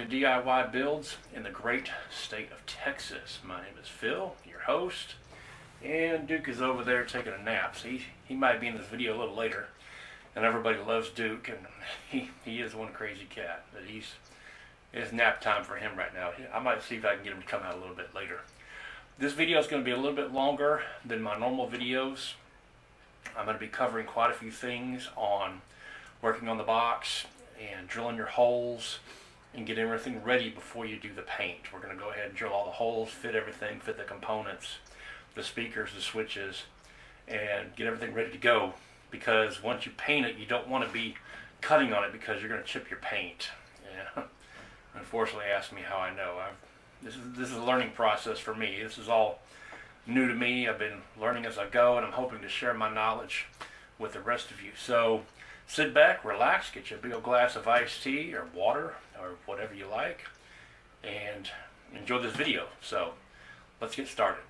to DIY Builds in the great state of Texas. My name is Phil, your host, and Duke is over there taking a nap. So he might be in this video a little later, and everybody loves Duke, and he is one crazy cat. But it's nap time for him right now. I might see if I can get him to come out a little bit later. This video is going to be a little bit longer than my normal videos. I'm going to be covering quite a few things on working on the box and drilling your holes and get everything ready before you do the paint. We're going to go ahead and drill all the holes, fit everything, fit the components, the speakers, the switches, and get everything ready to go, because once you paint it, you don't want to be cutting on it because you're going to chip your paint. Yeah. Unfortunately, ask me how I know. This is a learning process for me. This is all new to me. I've been learning as I go, and I'm hoping to share my knowledge with the rest of you. So sit back, relax, get you a big old glass of iced tea or water or whatever you like, and enjoy this video. So let's get started.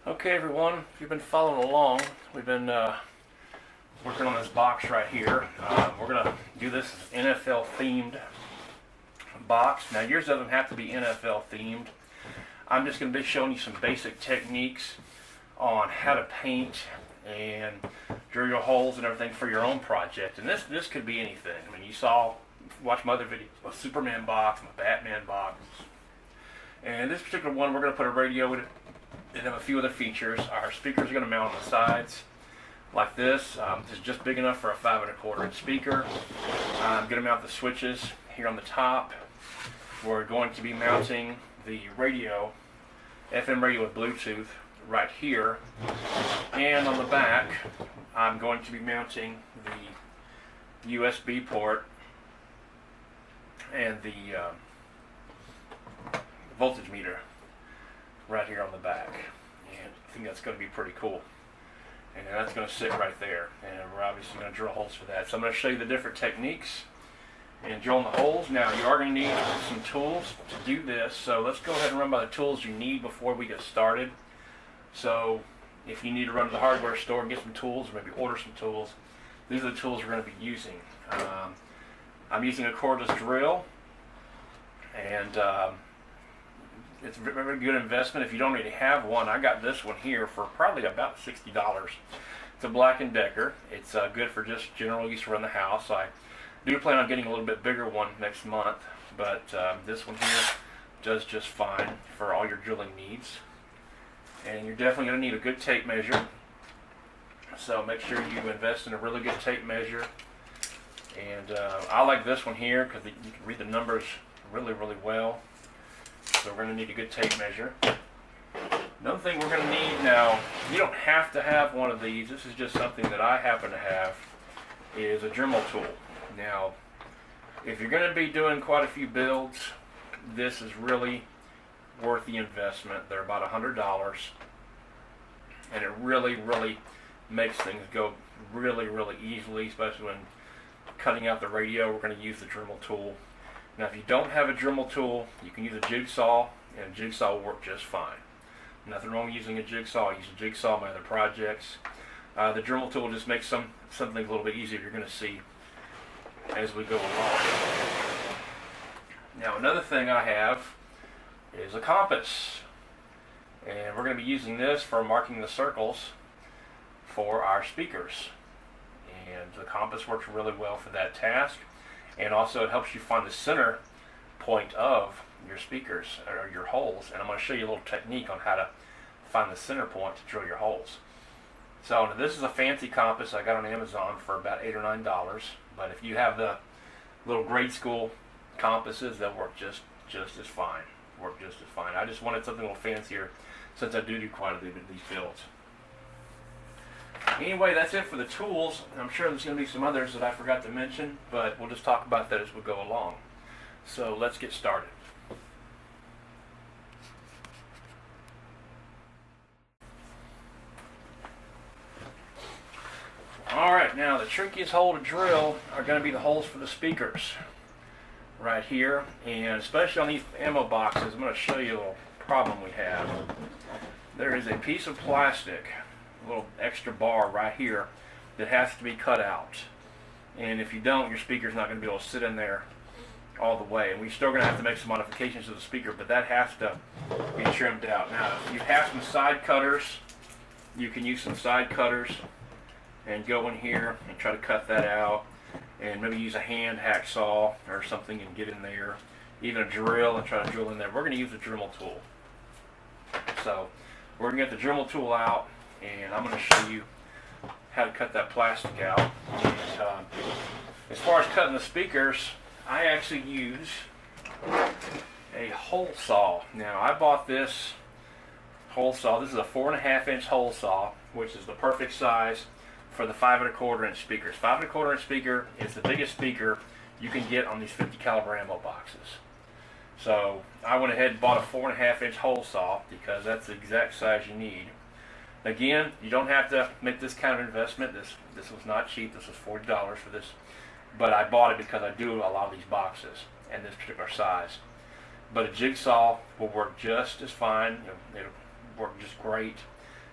Okay, everyone, if you've been following along, we've been working on this box right here. We're going to do this NFL themed box. Now, yours doesn't have to be NFL themed. I'm just going to be showing you some basic techniques on how to paint and drill your holes and everything for your own project. And this could be anything. I mean, watch my other videos, a Superman box, my Batman box. And this particular one, we're going to put a radio in it and have a few other features. Our speakers are going to mount on the sides like this. This is just big enough for a 5 1/4 inch speaker. I'm going to mount the switches here on the top. We're going to be mounting the radio, FM radio with Bluetooth, right here. And on the back, I'm going to be mounting the USB port and the voltage meter right here on the back. And I think that's going to be pretty cool. And that's going to sit right there. And we're obviously going to drill holes for that. So I'm going to show you the different techniques in drilling the holes. Now, you are going to need some tools to do this. So let's go ahead and run by the tools you need before we get started. So if you need to run to the hardware store and get some tools, or maybe order some tools, these are the tools we're going to be using. I'm using a cordless drill, and it's a very good investment if you don't already have one. I got this one here for probably about $60. It's a Black & Decker. It's good for just general use around the house. I do plan on getting a little bit bigger one next month, but this one here does just fine for all your drilling needs. And you're definitely going to need a good tape measure. So make sure you invest in a really good tape measure. And I like this one here because you can read the numbers really, really well. So we're going to need a good tape measure. Another thing we're going to need, now, you don't have to have one of these. This is just something that I happen to have, is a Dremel tool. Now, if you're going to be doing quite a few builds, this is really worth the investment. They're about $100, and it really, really makes things go really, really easily, especially when cutting out the radio. We're going to use the Dremel tool. Now, if you don't have a Dremel tool, you can use a jigsaw, and a jigsaw will work just fine. Nothing wrong with using a jigsaw. I use a jigsaw in my other projects. The Dremel tool just makes something a little bit easier. You're going to see as we go along. Now, another thing I have is a compass, and we're going to be using this for marking the circles for our speakers. And the compass works really well for that task. And also it helps you find the center point of your speakers or your holes. And I'm going to show you a little technique on how to find the center point to drill your holes. So this is a fancy compass I got on Amazon for about $8 or $9. But if you have the little grade school compasses, they'll work just as fine. I just wanted something a little fancier since I do quite a bit of these builds. Anyway, that's it for the tools. I'm sure there's going to be some others that I forgot to mention, but we'll just talk about that as we go along. So let's get started. Alright, now the trickiest hole to drill are going to be the holes for the speakers. right here, and especially on these ammo boxes, I'm going to show you a little problem we have. There is a piece of plastic, a little extra bar right here, that has to be cut out. And if you don't, your speaker's not going to be able to sit in there all the way. And we're still going to have to make some modifications to the speaker, but that has to be trimmed out. Now, if you have some side cutters, you can use some side cutters and go in here and try to cut that out, and maybe use a hand hacksaw or something and get in there, even a drill, and try to drill in there. We're going to use a Dremel tool. So we're going to get the Dremel tool out, and I'm going to show you how to cut that plastic out. And, as far as cutting the speakers, I actually use a hole saw. Now, I bought this hole saw. This is a 4.5-inch hole saw, which is the perfect size for the 5 1/4-inch speakers. 5 1/4-inch speaker is the biggest speaker you can get on these 50 caliber ammo boxes. So I went ahead and bought a 4.5-inch hole saw because that's the exact size you need. Again, you don't have to make this kind of investment. This was not cheap. This was $40 for this, but I bought it because I do a lot of these boxes and this particular size. But a jigsaw will work just as fine. It'll work just great.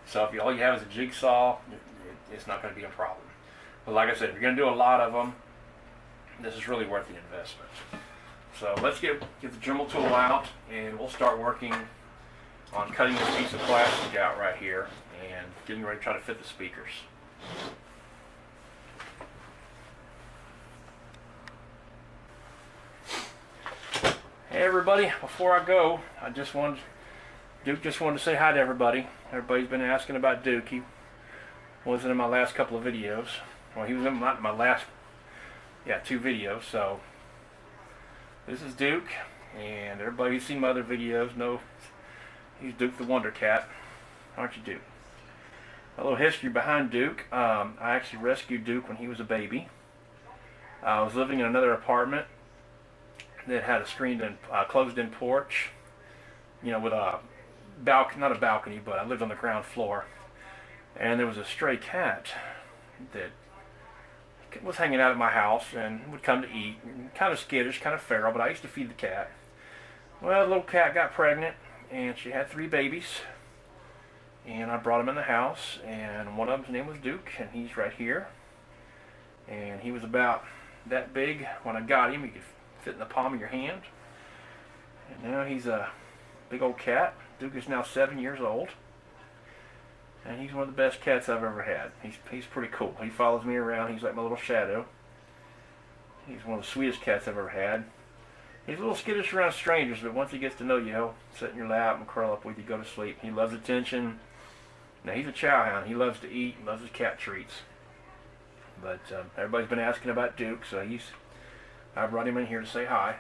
So if all you have is a jigsaw, it's not going to be a problem. But like I said, if you're going to do a lot of them, this is really worth the investment. So let's get the Dremel tool out, and we'll start working on cutting this piece of plastic out right here and getting ready to try to fit the speakers. Hey everybody, before I go, Duke just wanted to say hi to everybody. Everybody's been asking about Duke. He wasn't in my last couple of videos. Well, he was in my last, 2 videos. So this is Duke, and everybody who's seen my other videos know he's Duke the Wonder Cat. Aren't you, Duke? A little history behind Duke. I actually rescued Duke when he was a baby. I was living in another apartment that had a screened-in, closed-in porch, with a balcony, not a balcony, but I lived on the ground floor. And there was a stray cat that was hanging out at my house and would come to eat. Kind of skittish, kind of feral, but I used to feed the cat. Well, the little cat got pregnant, and she had 3 babies. And I brought them in the house, and one of them's name was Duke, and he's right here. And he was about that big when I got him. He could fit in the palm of your hand. And now he's a big old cat. Duke is now 7 years old. And he's one of the best cats I've ever had. He's pretty cool. He follows me around. He's like my little shadow. He's one of the sweetest cats I've ever had. He's a little skittish around strangers, but once he gets to know you, he'll sit in your lap and curl up with you, go to sleep. He loves attention. Now, he's a chow hound. He loves to eat, loves his cat treats. But everybody's been asking about Duke, so I brought him in here to say hi.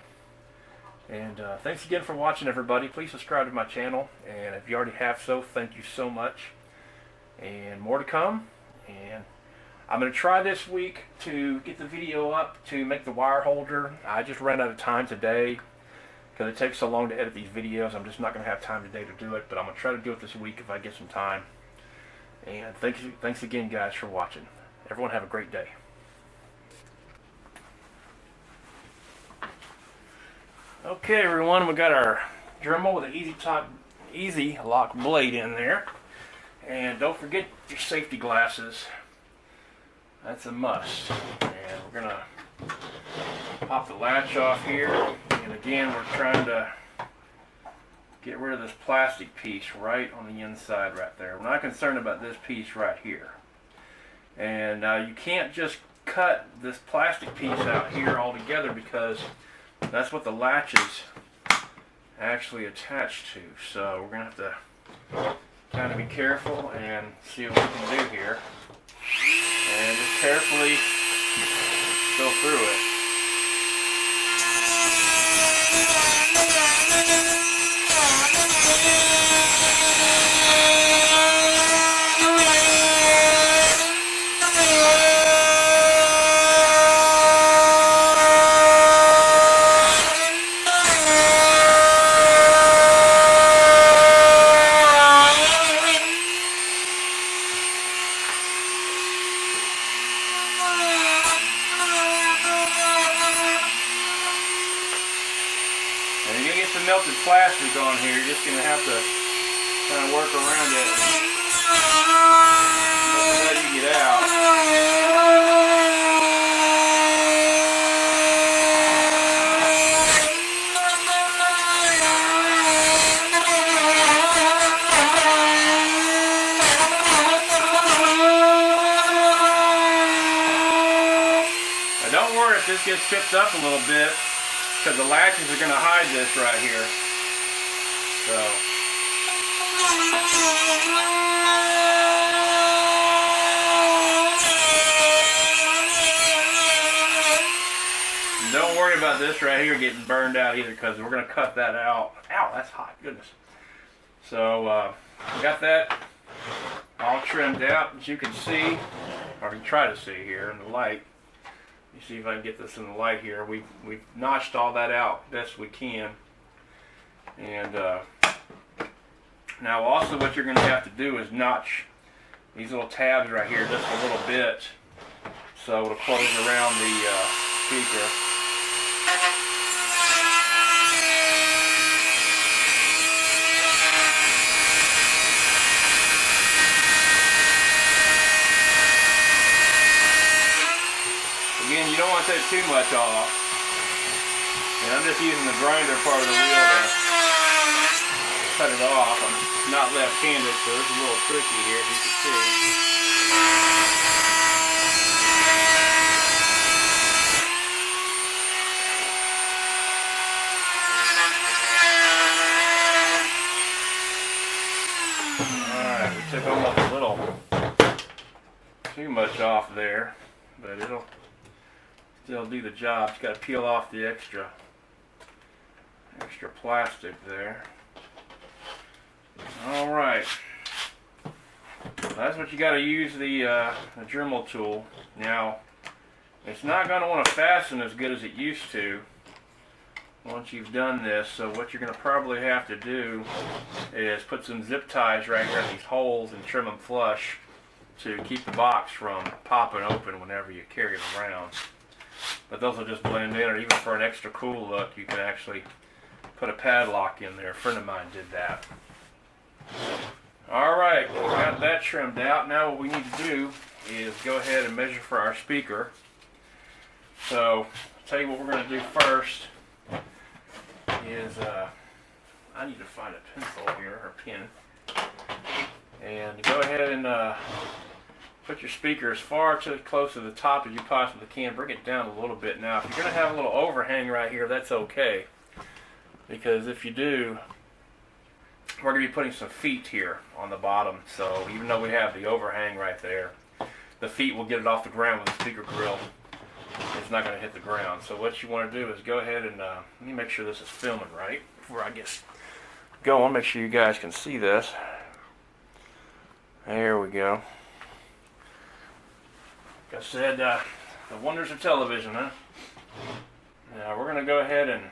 And thanks again for watching, everybody. Please subscribe to my channel, and if you already have so, thank you so much. And more to come. And I'm going to try this week to get the video up to make the wire holder. I just ran out of time today because it takes so long to edit these videos. I'm just not going to have time today to do it, but I'm going to try to do it this week if I get some time. And thanks again, guys, for watching. Everyone have a great day. Okay, everyone, we got our Dremel with an easy lock blade in there. And don't forget your safety glasses. That's a must. And we're going to pop the latch off here. And again, we're trying to get rid of this plastic piece right on the inside right there. We're not concerned about this piece right here. And you can't just cut this plastic piece out here altogether because that's what the latch is actually attached to. So we're going to have to kind of be careful and see what we can do here. And just carefully go through it. And you're going to get some melted plastic on here. You're just going to have to kind of work around it and let you get out. Now don't worry if this gets chipped up a little bit, because the latches are going to hide this right here. So. Don't worry about this right here getting burned out either, because we're going to cut that out. Ow, that's hot, goodness. So we got that all trimmed out, as you can see, or you can try to see here in the light. You see if I can get this in the light here. We've notched all that out best we can. And now also what you're going to have to do is notch these little tabs right here just a little bit, so it'll close around the speaker. Again, you don't want to take too much off. And I'm just using the grinder part of the wheel to cut it off. I'm not left-handed, so this is a little tricky here, as you can see. Alright, we took almost a little too much off there, but it'll still do the job. It's got to peel off the extra plastic there. Alright, that's what you got to use the Dremel tool. Now, it's not going to want to fasten as good as it used to once you've done this, so what you're going to probably have to do is put some zip ties right here in these holes and trim them flush to keep the box from popping open whenever you carry it around. But those will just blend in, or even for an extra cool look, you can actually put a padlock in there. A friend of mine did that. Alright, we got that trimmed out. Now what we need to do is go ahead and measure for our speaker. So, I'll tell you what we're going to do first is, I need to find a pencil here, or pen. And go ahead and put your speaker as far close to the top as you possibly can. Bring it down a little bit. Now, if you're going to have a little overhang right here, that's okay. Because if you do, we're going to be putting some feet here on the bottom. So even though we have the overhang right there, the feet will get it off the ground with the speaker grill. It's not going to hit the ground. So what you want to do is go ahead and let me make sure this is filming right before I get going. I'll make sure you guys can see this. There we go. Like I said, the wonders of television, huh? Now we're going to go ahead and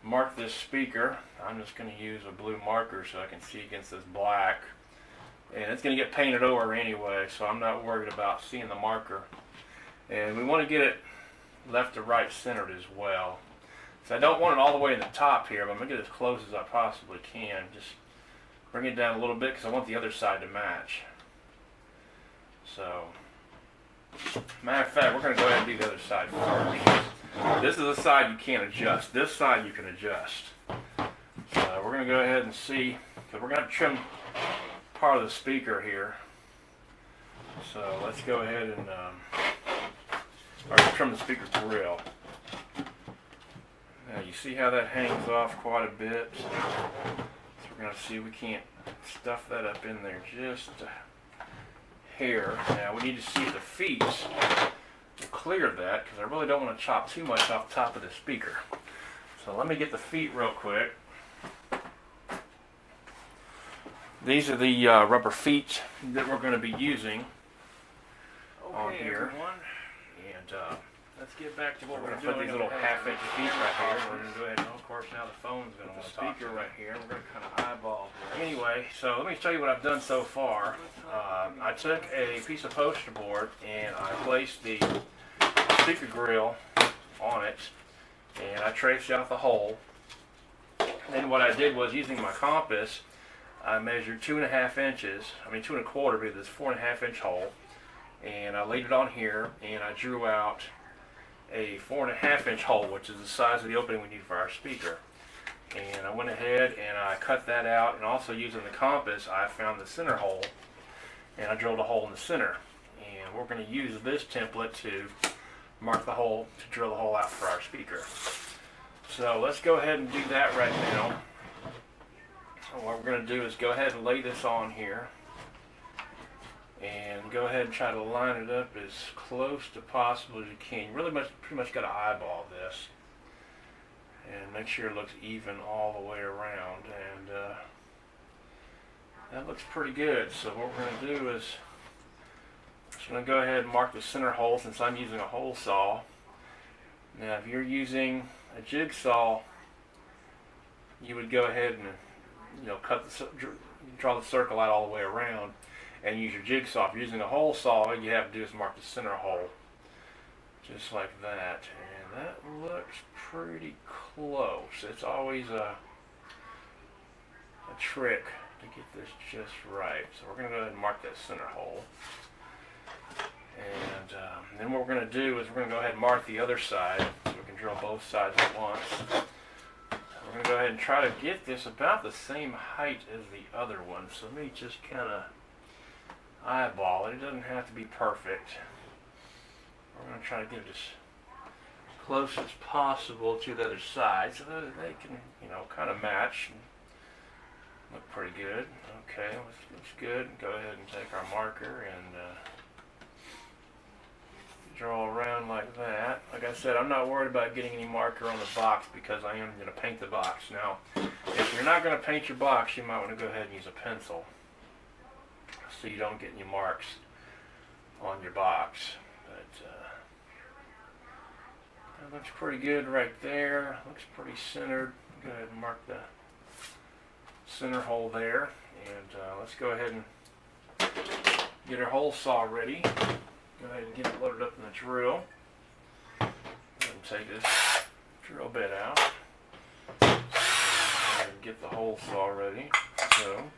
mark this speaker. I'm just going to use a blue marker so I can see against this black. And it's going to get painted over anyway, so I'm not worried about seeing the marker. And we want to get it left to right centered as well. So I don't want it all the way in the top here, but I'm going to get as close as I possibly can. Just bring it down a little bit because I want the other side to match. So, matter of fact, we're going to go ahead and do the other side first. This is the side you can't adjust. This side you can adjust. So we're going to go ahead and see, because we're going to trim part of the speaker here. So let's go ahead and trim the speaker grill. Now you see how that hangs off quite a bit. So we're going to see if we can't stuff that up in there just a hair. Now we need to see if the feet will clear that, because I really don't want to chop too much off the top of the speaker. So let me get the feet real quick. These are the rubber feet that we're going to be using on here. Everyone. And let's get back to what we're going to put these little half-inch feet right here. We're going to go ahead and, of course, now the phone's going to want to talk. Speaker right here. We're going to kind of eyeball here. Anyway, so let me show you what I've done so far. I took a piece of poster board and I placed the speaker grill on it. and I traced out the hole. Then what I did was, using my compass, I measured 2.5 inches, 2.25, because it's 4.5-inch hole, and I laid it on here, and I drew out a 4.5-inch hole, which is the size of the opening we need for our speaker. And I went ahead and I cut that out, and also using the compass, I found the center hole, and I drilled a hole in the center. And we're going to use this template to mark the hole, to drill the hole out for our speaker. So let's go ahead and do that right now. So what we're going to do is go ahead and lay this on here, and go ahead and try to line it up as close to possible as you can. You pretty much got to eyeball this and make sure it looks even all the way around, and that looks pretty good. So what we're going to do is, I'm just going to go ahead and mark the center hole, since I'm using a hole saw. Now if you're using a jigsaw, you would go ahead and draw the circle out all the way around and use your jigsaw. If you're using a hole saw, all you have to do is mark the center hole, just like that. And that looks pretty close. It's always a trick to get this just right. So we're going to go ahead and mark that center hole. And then what we're going to do is we're going to go ahead and mark the other side, so we can drill both sides at once. We're going to go ahead and try to get this about the same height as the other one. So let me just kind of eyeball it. It doesn't have to be perfect. We're going to try to get it as close as possible to the other side, so that they can, kind of match and look pretty good. Okay, looks good. Go ahead and take our marker and draw around like that. Like I said, I'm not worried about getting any marker on the box, because I am going to paint the box. Now, if you're not going to paint your box, you might want to go ahead and use a pencil, so you don't get any marks on your box. But that looks pretty good right there. Looks pretty centered. Go ahead and mark the center hole there. And let's go ahead and get our hole saw ready. Go ahead and get it loaded up in the drill. Go ahead and take this drill bit out. Go ahead and get the hole saw ready. So,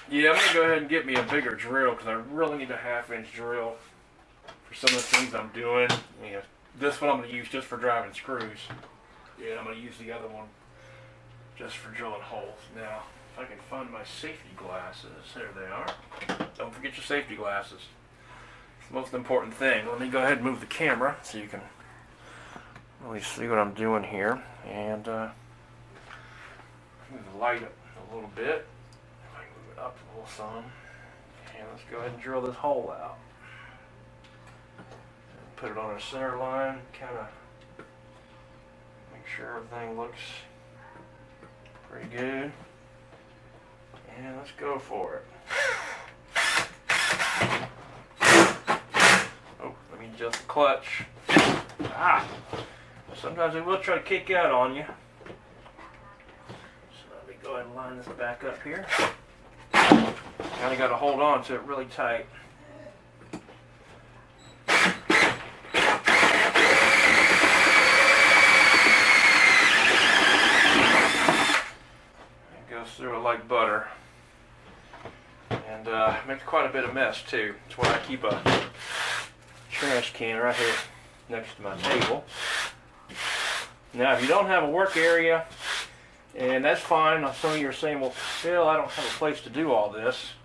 yeah, I'm going to go ahead and get me a bigger drill, because I really need a 1/2-inch drill for some of the things I'm doing. This one I'm going to use just for driving screws. Yeah, I'm going to use the other one just for drilling holes. Now, if I can find my safety glasses, there they are. Don't forget your safety glasses. It's the most important thing. Let me go ahead and move the camera so you can really see what I'm doing here. And move the light up a little bit. If I can move it up a little some. And let's go ahead and drill this hole out. Put it on our center line, kind of make sure everything looks pretty good. And let's go for it. Oh, let me adjust the clutch. Sometimes it will try to kick out on you. So let me go ahead and line this back up here. Kind of got to hold on to it really tight. Through it like butter, and makes quite a bit of mess too. That's why I keep a trash can right here next to my table. Now, if you don't have a work area, and that's fine. Some of you are saying, well, Phil, I don't have a place to do all this,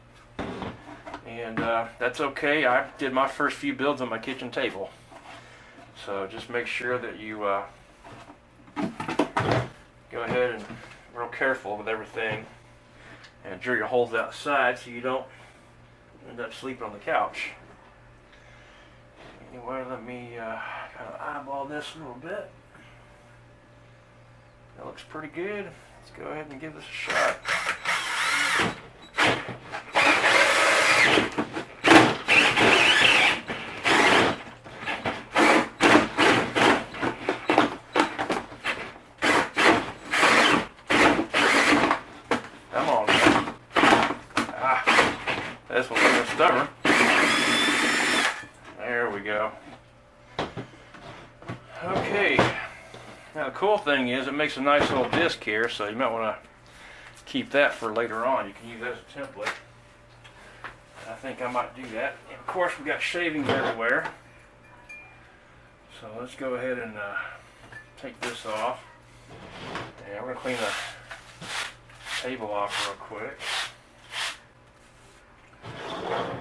and that's okay. I did my first few builds on my kitchen table, so just make sure that you go ahead and real careful with everything and drill your holes outside so you don't end up sleeping on the couch. Anyway, let me kind of eyeball this a little bit. That looks pretty good. Let's go ahead and give this a shot. This one's a little stubborn. There we go. Okay, now the cool thing is it makes a nice little disc here, so you might want to keep that for later on. You can use that as a template. I think I might do that. And of course, we've got shavings everywhere. So let's go ahead and take this off. And we're going to clean the table off real quick.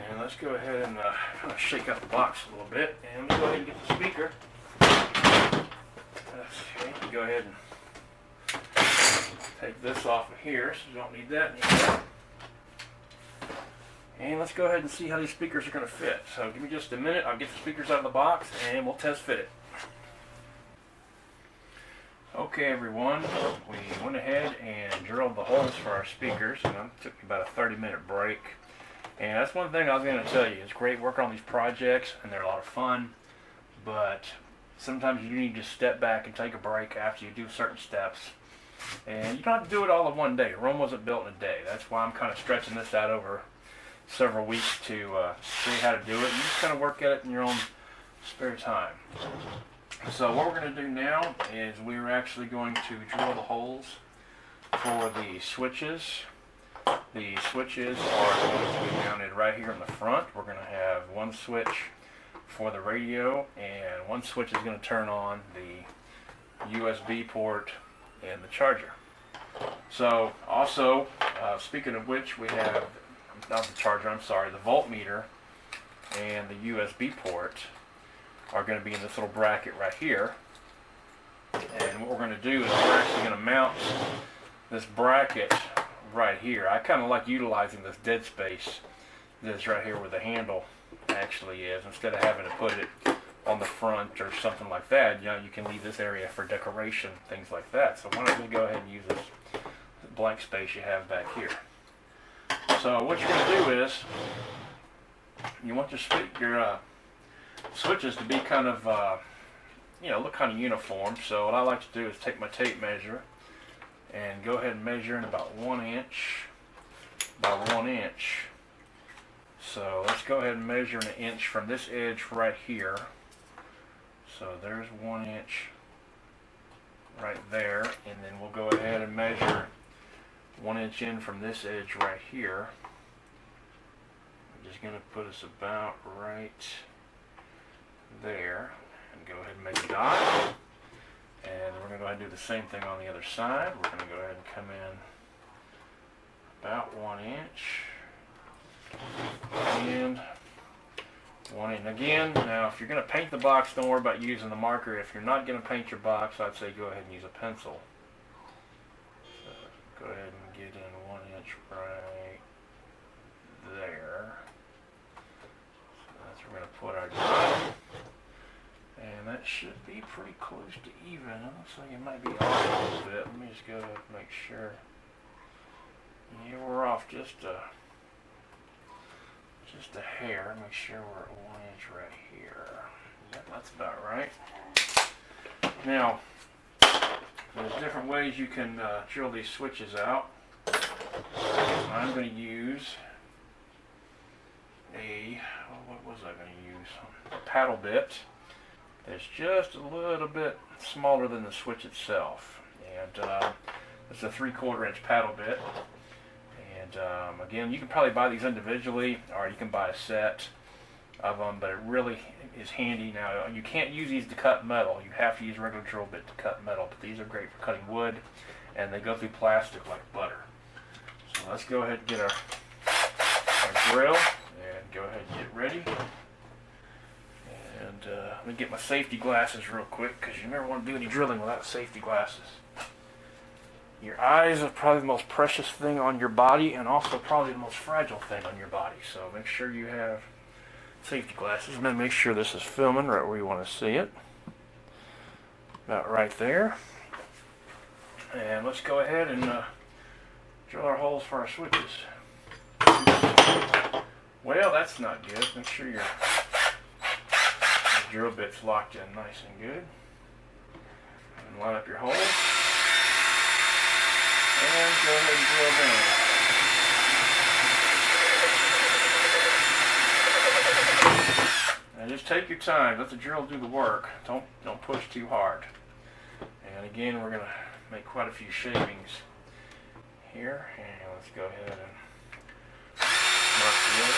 And let's go ahead and kind of shake out the box a little bit. And let's go ahead and get the speaker. Okay, go ahead and take this off of here, so you don't need that anymore. And let's go ahead and see how these speakers are going to fit. So give me just a minute, I'll get the speakers out of the box and we'll test fit it. Okay everyone, we went ahead and drilled the holes for our speakers, and it took me about a 30-minute break. And that's one thing I was going to tell you, it's great working on these projects and they're a lot of fun, but sometimes you need to step back and take a break after you do certain steps. And you don't have to do it all in one day. Rome wasn't built in a day. That's why I'm kind of stretching this out over several weeks to show you how to do it. You just kind of work at it in your own spare time. So what we're going to do now is we're actually going to drill the holes for the switches. The switches are going to be mounted right here in the front. We're going to have one switch for the radio, and one switch is going to turn on the USB port and the charger. So also, speaking of which, we have, not the charger, I'm sorry, the voltmeter and the USB port are going to be in this little bracket right here. And what we're going to do is we're actually going to mount this bracket right here. I kind of like utilizing this dead space that's right here where the handle actually is, instead of having to put it on the front or something like that. You know, you can leave this area for decoration, things like that. So why don't we go ahead and use this blank space you have back here. So what you're going to do is you want your switches to be kind of look kind of uniform. So what I like to do is take my tape measure and go ahead and measure in about 1 inch by 1 inch. So let's go ahead and measure an inch from this edge right here. So there's 1 inch right there, and then we'll go ahead and measure 1 inch in from this edge right here. I'm just going to put us about right there, and go ahead and make a dot. And we're going to go ahead and do the same thing on the other side. We're going to go ahead and come in about 1 inch. And 1 inch again. Now if you're going to paint the box, don't worry about using the marker. If you're not going to paint your box, I'd say go ahead and use a pencil. So go ahead and get in 1 inch right there. So that's where we're going to put our dot. And that should be pretty close to even. It looks like it might be off a little bit. Let me just go ahead and make sure. Yeah, we're off just a hair. Make sure we're at 1 inch right here. Yep, that's about right. Now, there's different ways you can drill these switches out. I'm going to use what was I going to use? A paddle bit. It's just a little bit smaller than the switch itself. And it's a 3/4 inch paddle bit. And again, you can probably buy these individually, or you can buy a set of them, but it really is handy. Now, you can't use these to cut metal. You have to use a regular drill bit to cut metal, but these are great for cutting wood, and they go through plastic like butter. So let's go ahead and get our drill, and go ahead and get ready. And let me get my safety glasses real quick, because you never want to do any drilling without safety glasses. Your eyes are probably the most precious thing on your body, and also probably the most fragile thing on your body. So make sure you have safety glasses. And then make sure this is filming right where you want to see it. About right there. And let's go ahead and drill our holes for our switches. Well, that's not good. Make sure your drill bit's locked in nice and good. And line up your holes. And go ahead and drill And just take your time. Let the drill do the work. Don't push too hard. And again, we're going to make quite a few shavings here. And let's go ahead and mark the other.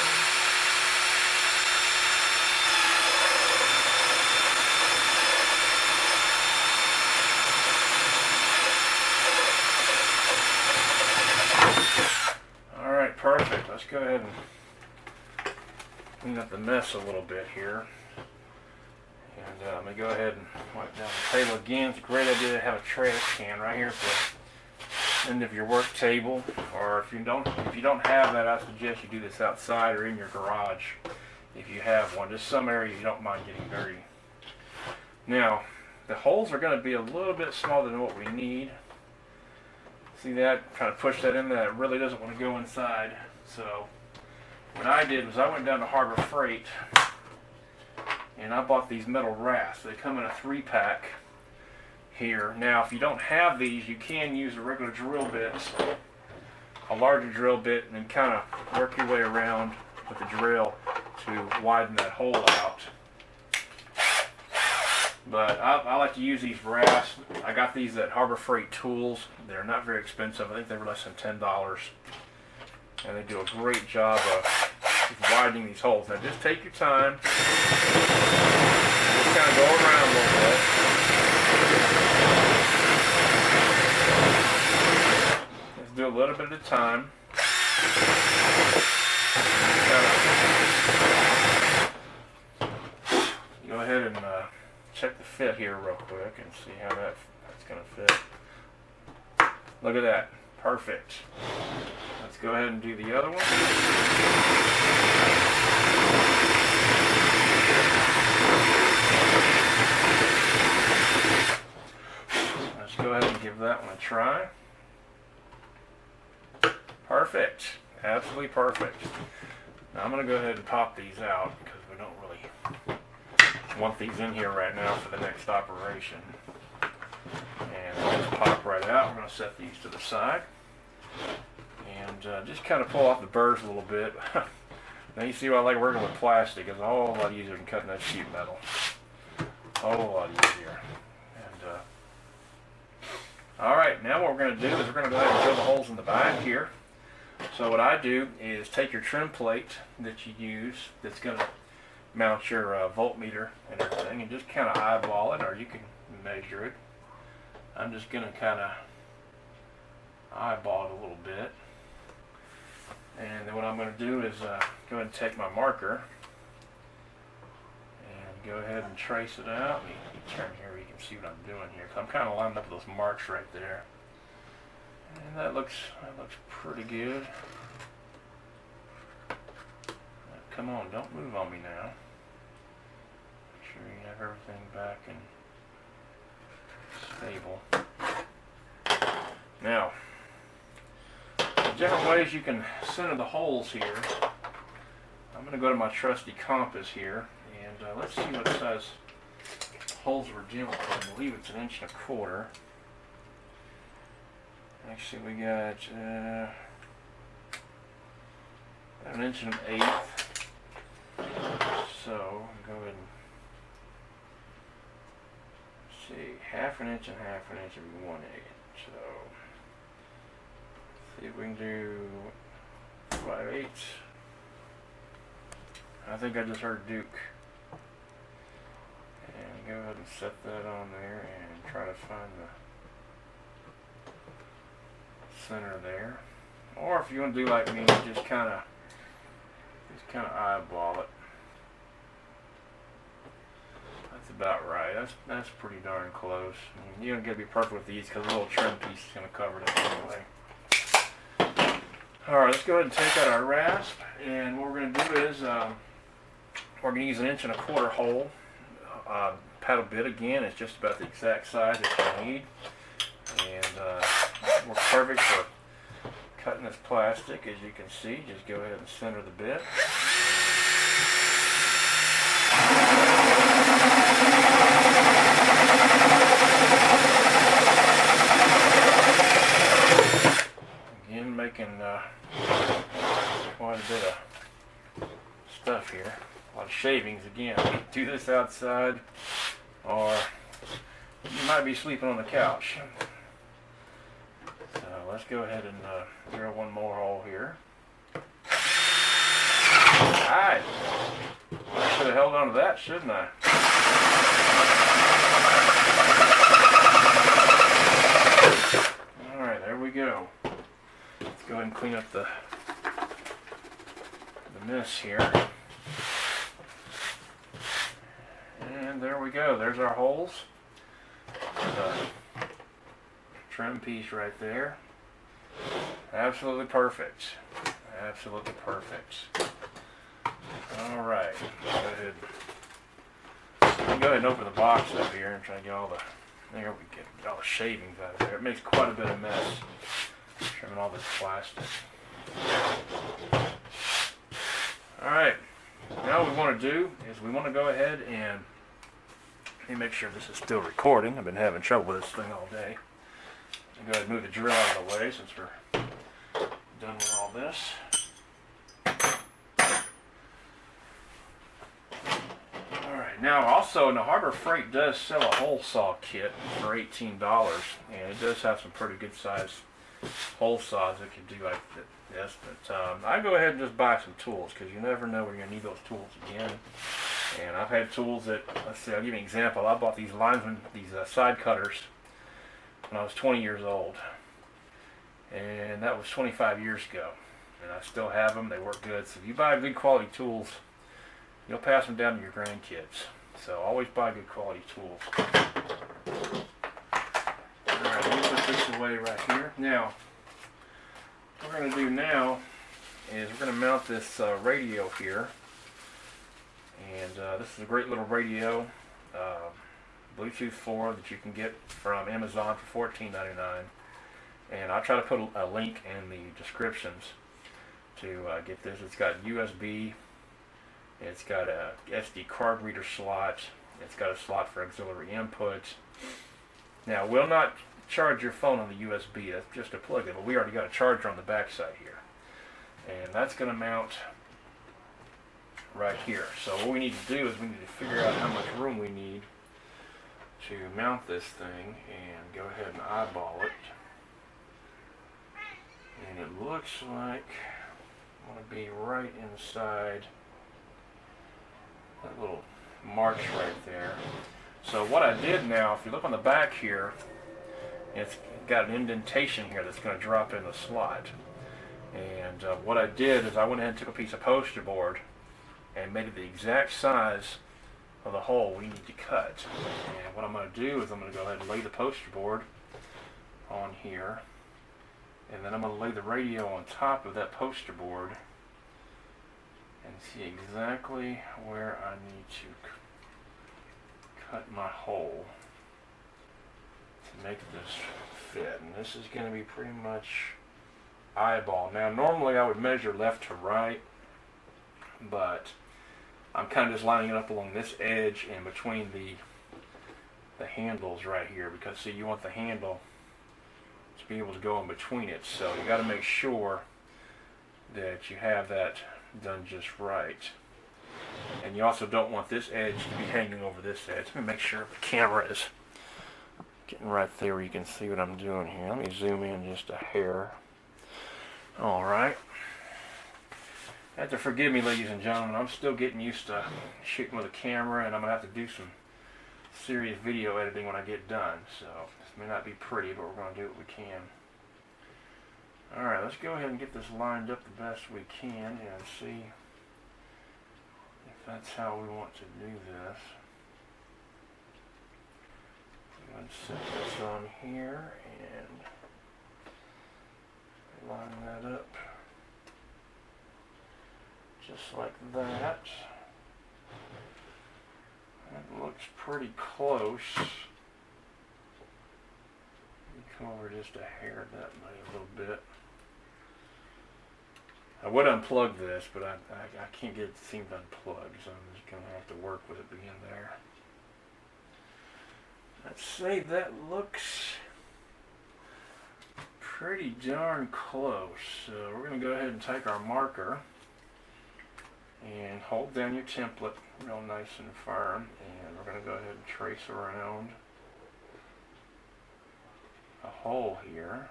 Alright, perfect. Let's go ahead and clean up the mess a little bit here. And I'm going to go ahead and wipe down the table again. It's a great idea to have a trash can right here at the end of your work table. Or if you don't have that, I suggest you do this outside or in your garage if you have one. Just some area you don't mind getting dirty. Now, the holes are going to be a little bit smaller than what we need. See that? Kind of push that in there. It really doesn't want to go inside. So what I did was I went down to Harbor Freight and I bought these metal rasps. They come in a 3-pack here. Now if you don't have these, you can use a regular drill bit, a larger drill bit, and then kind of work your way around with the drill to widen that hole out. But I like to use these rasps. I got these at Harbor Freight Tools. They're not very expensive. I think they were less than $10. And they do a great job of widening these holes. Now just take your time. Just kind of go around a little bit. Let's do a little bit at a time. Go ahead and check the fit here real quick and see how that's going to fit. Look at that. Perfect. Let's go ahead and do the other one. Let's go ahead and give that one a try. Perfect. Absolutely perfect. Now I'm going to go ahead and pop these out because we don't really want these in here right now for the next operation. And they'll just pop right out. We're going to set these to the side. And just kind of pull off the burrs a little bit. Now you see why I like working with plastic. It's a whole lot easier than cutting that sheet metal. A whole lot easier. And alright, now what we're going to do is we're going to go ahead and drill the holes in the back here. So what I do is take your trim plate that you use that's going to mount your voltmeter and everything, and just kind of eyeball it, or you can measure it. I'm just going to kind of eyeball it a little bit. And then what I'm going to do is go ahead and take my marker and go ahead and trace it out. Let me turn here where you can see what I'm doing here. I'm kind of lining up those marks right there. And that looks pretty good. Come on, don't move on me now. Make sure you have everything back and stable. Now, different ways you can center the holes here. I'm going to go to my trusty compass here, and let's see what size holes we're dealing with. I believe it's 1 1/4 inches. Actually, we got 1 1/8 inches. So, go ahead and see, 1/2 inch and 1/2 inch would be 1/8. So, see if we can do 5/8. I think I just heard Duke. And go ahead and set that on there and try to find the center there. Or if you want to do like me, just kind of eyeball it. That's about right. That's pretty darn close. I mean, you don't get to be perfect with these because the little trim piece is going to cover it anyway. Alright, let's go ahead and take out our rasp, and what we're going to do is we're going to use 1 1/4 inch hole. Paddle bit again, it's just about the exact size that you need, and works perfect for cutting this plastic. As you can see, just go ahead and center the bit. Again, making quite a bit of stuff here. lot of shavings. Again, do this outside, or you might be sleeping on the couch. So let's go ahead and drill one more hole here. Alright. I should have held on to that, shouldn't I? Alright, there we go. Let's go ahead and clean up the mess here. And there we go. There's our holes. The trim piece right there. Absolutely perfect. Absolutely perfect. Alright. Go ahead and open the box up here and try to get all the, there we get all the shavings out of there. It makes quite a bit of mess. Trimming all this plastic. Alright. Now what we want to do is we want to go ahead and let me make sure this is still recording. I've been having trouble with this thing all day. Go ahead and move the drill out of the way since we're done with all this. Alright, now also, Harbor Freight does sell a hole saw kit for $18, and it does have some pretty good sized hole saws that can do like this, but I go ahead and just buy some tools because you never know when you're going to need those tools again. And I've had tools that, let's see, I'll give you an example. I bought these lineman, these side cutters when I was 20 years old, and that was 25 years ago, and I still have them. They work good. So if you buy good quality tools, you'll pass them down to your grandkids. So always buy good quality tools. Alright, let me put this away right here. Now, what we're going to do now is we're going to mount this radio here. And this is a great little radio, Bluetooth 4 that you can get from Amazon for $14.99. And I'll try to put a link in the descriptions to get this. It's got USB, it's got a SD card reader slot, it's got a slot for auxiliary input. Now, we'll not charge your phone on the USB, that's just a plug-in, but we already got a charger on the back side here. And that's going to mount right here. So what we need to do is we need to figure out how much room we need to mount this thing and go ahead and eyeball it. And it looks like I want to be right inside that little march right there. So what I did now, if you look on the back here, it's got an indentation here that's going to drop in the slot. And what I did is I went ahead and took a piece of poster board and made it the exact size of the hole we need to cut. And what I'm going to do is I'm going to go ahead and lay the poster board on here, and then I'm going to lay the radio on top of that poster board and see exactly where I need to cut my hole to make this fit. And this is going to be pretty much eyeball. Now normally I would measure left to right, but I'm kind of just lining it up along this edge and between the handles right here, because see, you want the handle to be able to go in between it, so you got to make sure that you have that done just right. And you also don't want this edge to be hanging over this edge. Let me make sure the camera is getting right there where you can see what I'm doing here. Let me zoom in just a hair. Alright. You have to forgive me, ladies and gentlemen. I'm still getting used to shooting with a camera, and I'm going to have to do some serious video editing when I get done. So this may not be pretty, but we're going to do what we can. Alright, let's go ahead and get this lined up the best we can and see if that's how we want to do this. I'm going to set this on here and line that up just like that. That looks pretty close. Come over just a hair that way a little bit. I would unplug this, but I can't get it to seem unplugged, so I'm just going to have to work with it again there. Let's say that looks pretty darn close. So we're going to go ahead and take our marker And hold down your template real nice and firm, and we're going to go ahead and trace around a hole here.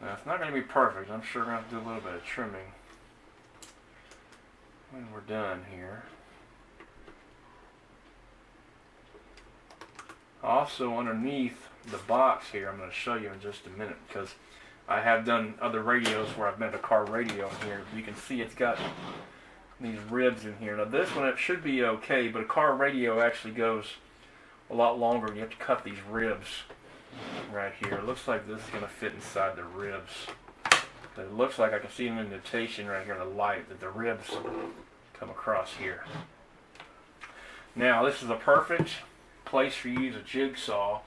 Now it's not going to be perfect. I'm sure we're going to have to do a little bit of trimming when we're done here. Also underneath the box here, I'm going to show you in just a minute, because I have done other radios where I've made a car radio in here. You can see it's got these ribs in here. Now this one, it should be okay, but a car radio actually goes a lot longer. You have to cut these ribs right here. It looks like this is going to fit inside the ribs. But it looks like I can see an indentation right here in the light that the ribs come across here. Now this is a perfect place for you to use a jigsaw.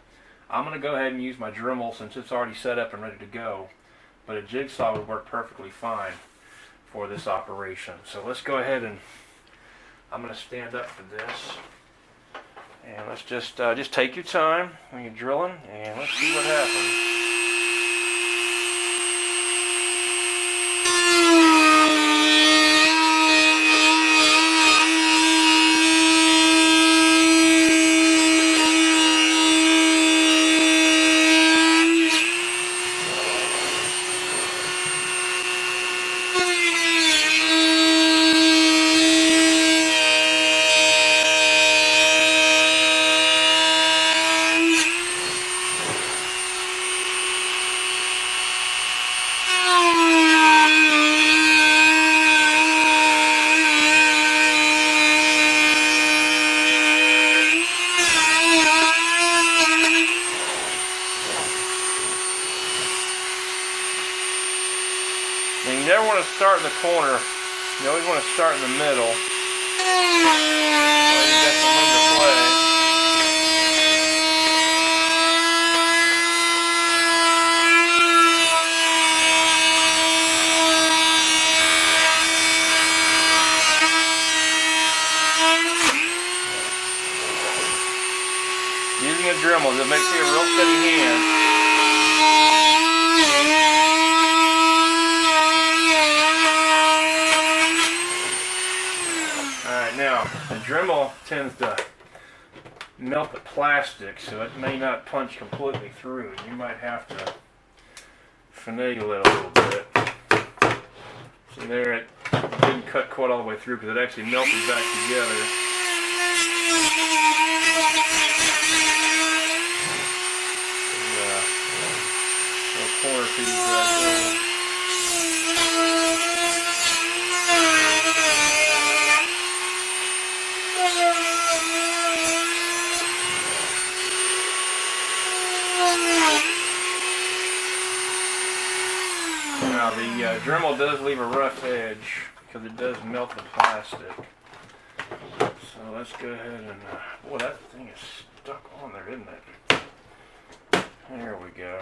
I'm going to go ahead and use my Dremel since it's already set up and ready to go, but a jigsaw would work perfectly fine for this operation. So let's go ahead and I'm going to stand up for this, and let's just take your time when you're drilling, and let's see what happens. And you never want to start in the corner. You always want to start in the middle. Well, you got some room to play. Using a Dremel, it makes you a real steady hand. Now, the Dremel tends to melt the plastic, so it may not punch completely through. You might have to finagle it a little bit. So there, it didn't cut quite all the way through because it actually melted back together. Little corner piece right there. Now the Dremel does leave a rough edge because it does melt the plastic. So let's go ahead and, boy, that thing is stuck on there, isn't it? There we go.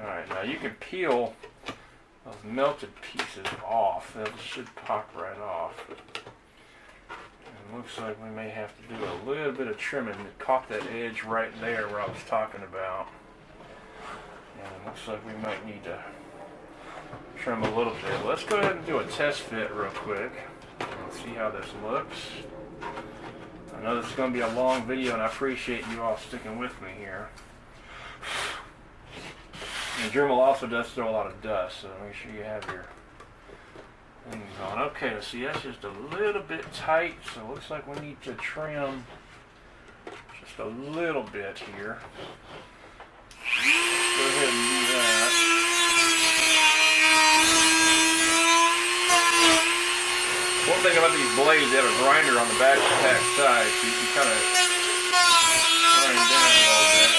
Alright, now you can peel those melted pieces off. That should pop right off. It looks like we may have to do a little bit of trimming. It caught that edge right there where I was talking about. And it looks like we might need to trim a little bit. Let's go ahead and do a test fit real quick. Let's see how this looks. I know this is going to be a long video, and I appreciate you all sticking with me here. And Dremel also does throw a lot of dust, so make sure you have your things on. Okay, let's see, that's just a little bit tight, so it looks like we need to trim just a little bit here. Go ahead and do that. One thing about these blades, they have a grinder on the back side, so you can kind of grind down a little bit.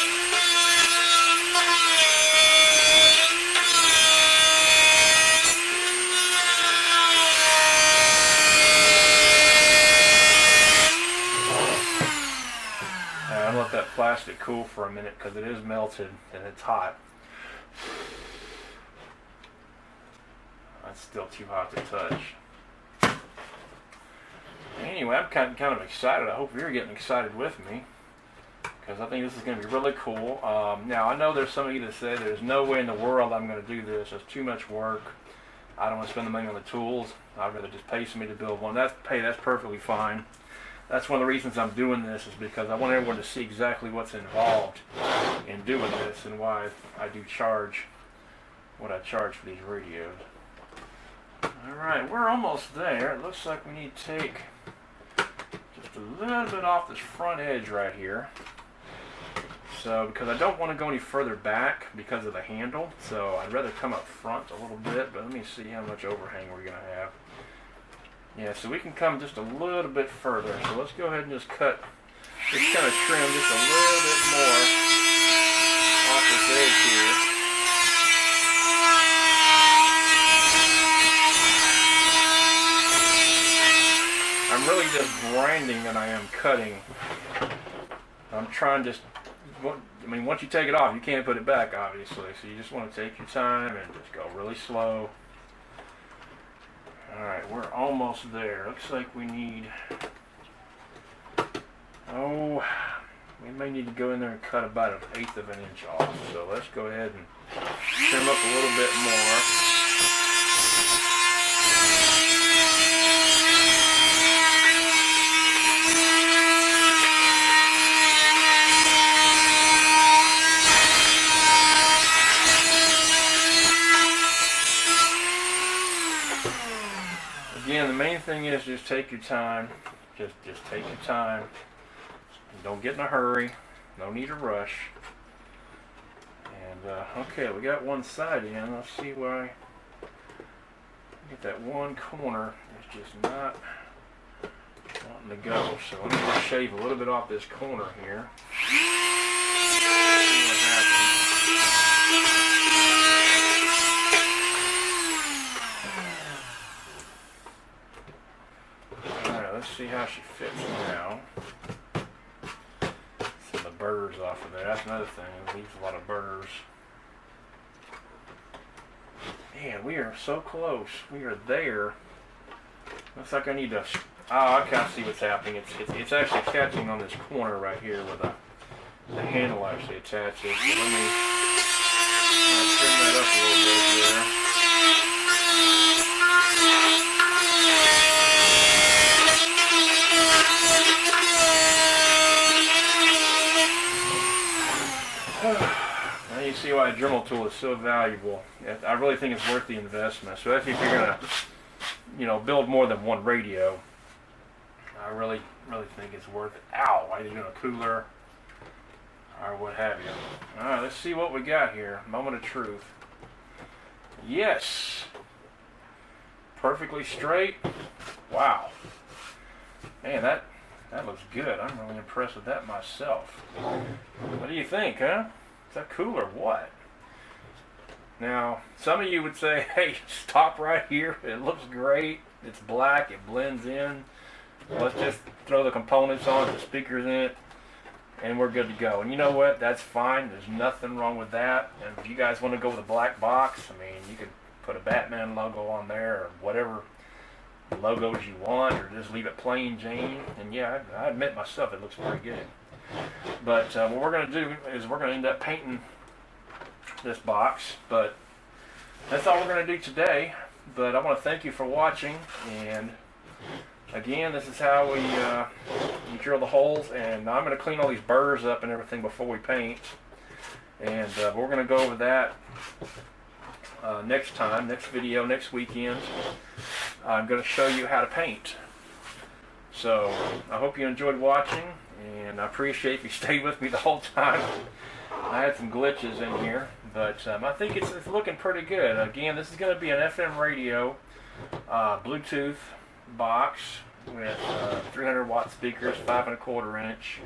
I'm gonna let that plastic cool for a minute because it is melted and it's hot. That's still too hot to touch. Anyway, I'm kind of excited. I hope you're getting excited with me because I think this is going to be really cool. Now, I know there's some of you that say there's no way in the world I'm going to do this. It's too much work. I don't want to spend the money on the tools. I'd rather just pay somebody to build one. That's perfectly fine. That's one of the reasons I'm doing this, is because I want everyone to see exactly what's involved in doing this and why I do charge what I charge for these radios. Alright, we're almost there. It looks like we need to take just a little bit off this front edge right here. So, because I don't want to go any further back because of the handle, so I'd rather come up front a little bit, but let me see how much overhang we're going to have. Yeah, so we can come just a little bit further. So let's go ahead and just kind of trim just a little bit more off this edge here. I'm really just grinding than I am cutting. I'm trying just, I mean, once you take it off, you can't put it back, obviously. So you just want to take your time and just go really slow. Alright, we're almost there. Looks like we need, we may need to go in there and cut about 1/8 of an inch off. So let's go ahead and trim up a little bit more. Again, the main thing is just take your time. Just take your time. Don't get in a hurry. No need to rush. And okay, we got one side in. Let's see why. Get that one corner. It's just not wanting to go. So let me just shave a little bit off this corner here. See what happens. Let's see how she fits now. Some of the burrs off of there. That's another thing. It leaves a lot of burrs. Man, we are so close. We are there. Looks like I need to. Oh, I kind of see what's happening. It's actually catching on this corner right here where the handle actually attaches. So let me trim that up a little bit there. Now you see why a Dremel tool is so valuable. I really think it's worth the investment, especially if you're gonna, build more than one radio. I really think it's worth it. Ow! Either doing a cooler or what have you. All right, let's see what we got here. Moment of truth. Yes, perfectly straight. Wow, man, that looks good. I'm really impressed with that myself. What do you think, huh? Is that cool or what? Now, some of you would say, hey, stop right here. It looks great. It's black. It blends in. Let's just throw the components on, the speakers in it, and we're good to go. And you know what? That's fine. There's nothing wrong with that. And if you guys want to go with a black box, I mean, you could put a Batman logo on there or whatever logos you want, or just leave it plain Jane. And yeah, I admit myself, it looks pretty good. But what we're going to do is we're going to end up painting this box. But that's all we're going to do today. But I want to thank you for watching. And again, this is how we you drill the holes. And I'm going to clean all these burrs up and everything before we paint. And we're going to go over that next time, next video, next weekend. I'm going to show you how to paint. So I hope you enjoyed watching, and I appreciate if you stayed with me the whole time. I had some glitches in here, but I think it's looking pretty good. Again, this is going to be an FM radio, Bluetooth box with 300 watt speakers, 5 1/4 inch,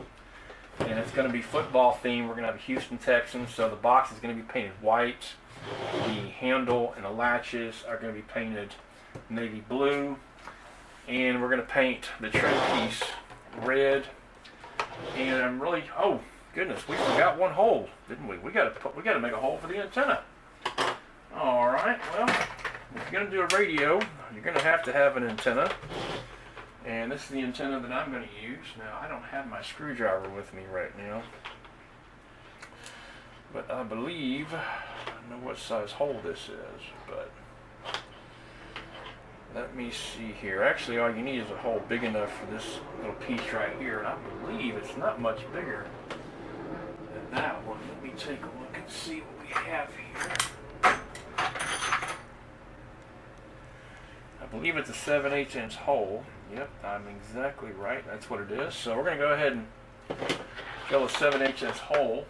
and it's going to be football themed. We're going to have a Houston Texans, so the box is going to be painted white. The handle and the latches are going to be painted navy blue, and we're going to paint the trim piece red. And I'm really, oh goodness, we forgot one hole, didn't we? We got to make a hole for the antenna. All right, well, if you're going to do a radio, you're going to have an antenna, and this is the antenna that I'm going to use. Now, I don't have my screwdriver with me right now, but I believe I know what size hole this is, but Let me see here. Actually, all you need is a hole big enough for this little piece right here, and I believe it's not much bigger than that one. Let me take a look and see what we have here. I believe it's a 7/8 inch hole. Yep, I'm exactly right. That's what it is. So we're going to go ahead and drill a 7/8 inch hole,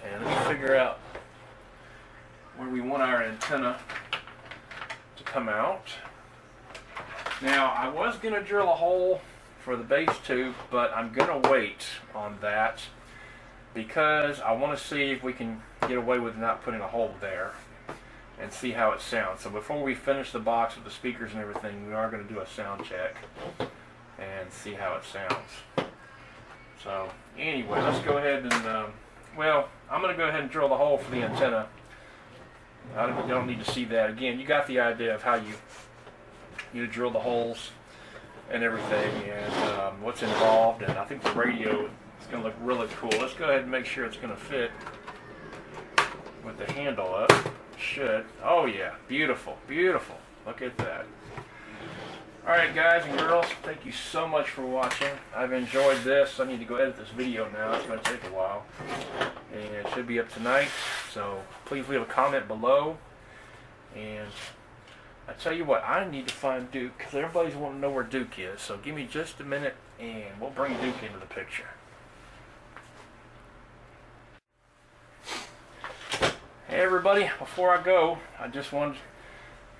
and let me figure out where we want our antenna to come out. Now, I was going to drill a hole for the base tube, but I'm going to wait on that because I want to see if we can get away with not putting a hole there and see how it sounds. So before we finish the box with the speakers and everything, we are going to do a sound check and see how it sounds. So anyway, let's go ahead and, well, I'm going to go ahead and drill the hole for the antenna. I don't need to see that. Again, you got the idea of how you drill the holes and everything, and what's involved, and I think the radio is going to look really cool. Let's go ahead and make sure it's going to fit with the handle up. Should. Oh yeah, beautiful, beautiful. Look at that. Alright guys and girls, thank you so much for watching. I've enjoyed this. I need to go edit this video now. It's going to take a while. And it should be up tonight. So please leave a comment below. And I tell you what, I need to find Duke because everybody's wanting to know where Duke is. So give me just a minute and we'll bring Duke into the picture. Hey everybody, before I go,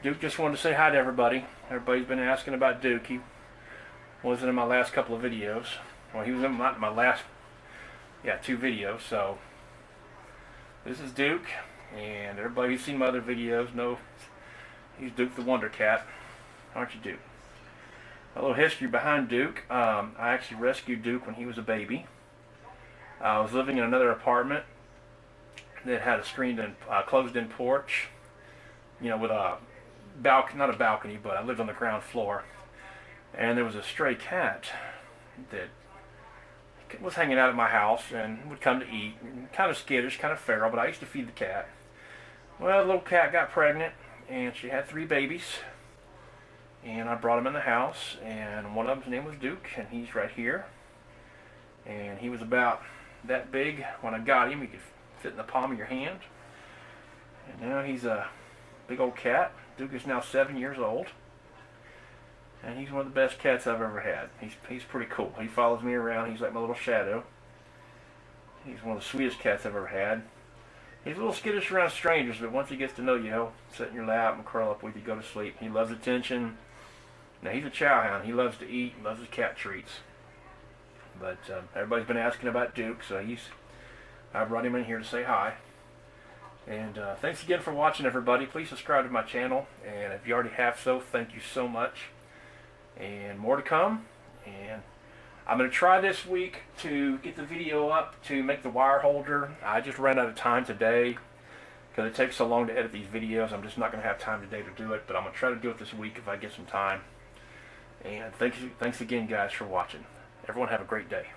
Duke just wanted to say hi to everybody. Everybody's been asking about Duke. He wasn't in my last couple of videos. Well, he was in my last, 2 videos. So this is Duke, and everybody who's seen my other videos knows he's Duke the Wonder Cat. Aren't you, Duke? A little history behind Duke. I actually rescued Duke when he was a baby. I was living in another apartment that had a screened-in, closed-in porch, with a balcony, not a balcony, but I lived on the ground floor, and there was a stray cat that was hanging out at my house and would come to eat, kind of skittish, kind of feral, but I used to feed the cat. Well, the little cat got pregnant, and she had 3 babies, and I brought them in the house, and one of them's name was Duke, and he's right here, and he was about that big when I got him. He could fit in the palm of your hand. And now he's a big old cat. Duke is now 7 years old. And he's one of the best cats I've ever had. He's pretty cool. He follows me around. He's like my little shadow. He's one of the sweetest cats I've ever had. He's a little skittish around strangers, but once he gets to know you, he'll sit in your lap and curl up with you, go to sleep. He loves attention. Now he's a chow hound. He loves to eat, loves his cat treats. But everybody's been asking about Duke, so I brought him in here to say hi. And thanks again for watching, everybody. Please subscribe to my channel. And if you already have so, thank you so much. And more to come. And I'm going to try this week to get the video up to make the wire holder. I just ran out of time today because it takes so long to edit these videos. I'm just not going to have time today to do it. But I'm going to try to do it this week if I get some time. And thanks again, guys, for watching. Everyone have a great day.